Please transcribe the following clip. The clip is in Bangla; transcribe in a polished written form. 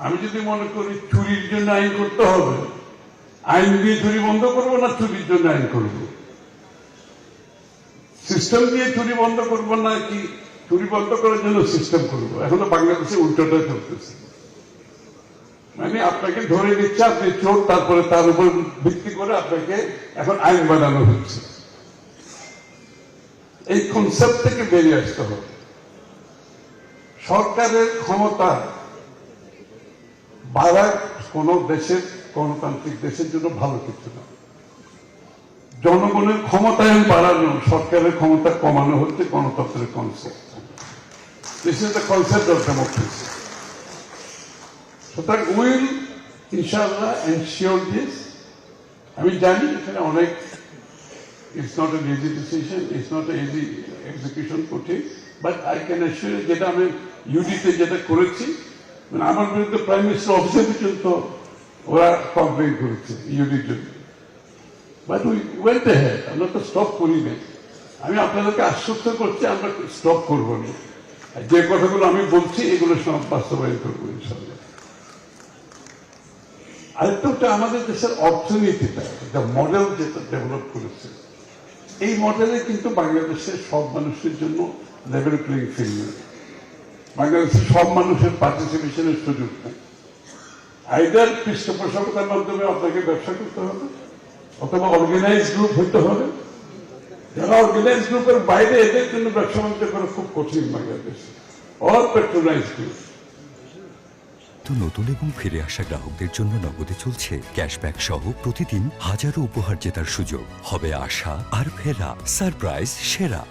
আমি যদি মনে করি চুরির জন্য আইন করতে হবে, আইন দিয়ে চুরি বন্ধ করবো না চুরির জন্য আইন করবো? সিস্টেম দিয়ে চুরি বন্ধ করবো না কি চুরি বন্ধ করার জন্য সিস্টেম করবো? এখনো বাংলাদেশে উল্টোটা চলতেছে। মানে আপনাকে ধরে নিচ্ছে আপনি চোর, তারপরে তার উপর ভিত্তি করে আপনাকে এখন আইন বানানো হচ্ছে। এই কনসেপ্ট থেকে বেরিয়ে আসতে হবে। সরকারের ক্ষমতা বাড়া কোন দেশের, গণতান্ত্রিক দেশের জন্য ভালো কিছু না। জনগণের ক্ষমতায়ন বাড়ানো, সরকারের ক্ষমতা কমানো হচ্ছে গণতন্ত্রের concept. This is the concept of democracy. সুতরাং উইল ইনশাআল্লাহ এনশিওর দিস। আমি জানি এখানে অনেক, it's not an easy decision, it's not an easy execution করতে, বাট আই ক্যান অ্যাসিওর, যেটা আমি ইউডিতে যেটা করেছি, মানে আমার বিরুদ্ধে প্রাইম মিনিস্টার অফিসে পর্যন্ত ওরা কমপ্লেন করেছে ইউডির জন্য। বাট উই ওয়েন্ট অ্যাহেড, আমরা তো স্টপ করি নাই। আমি আপনাদেরকে আশ্বস্ত করছি আমরা স্টপ করবো না। যে কথাগুলো আমি বলছি এগুলো সব বাস্তবায়ন করবো ইনশাল্লাহ। আরেকটা হচ্ছে আমাদের দেশের অর্থনীতিটা, একটা মডেল যেটা ডেভেলপ করেছে, এই মডেলে কিন্তু বাংলাদেশের সব মানুষের জন্য লেভেল প্লেইং ফিল্ড নেই। বাংলাদেশের সব মানুষের পার্টিসিপেশনের সুযোগ নেই। আইদার পৃষ্ঠপোষকতার মাধ্যমে আপনাকে ব্যবসা করতে হবে, অথবা অর্গানাইজ গ্রুপ হইতে হবে। যারা অর্গানাইজ গ্রুপের বাইরে, এদের জন্য ব্যবসা বাণিজ্য করা খুব কঠিন বাংলাদেশে। All patronise group. তো নতুন এবং ফিরে আসা গ্রাহকদের জন্য নগদে চলছে ক্যাশব্যাক সহ প্রতিদিন হাজারো উপহার জেতার সুযোগ। হবে আশা আর ফেরা, সারপ্রাইজ সেরা।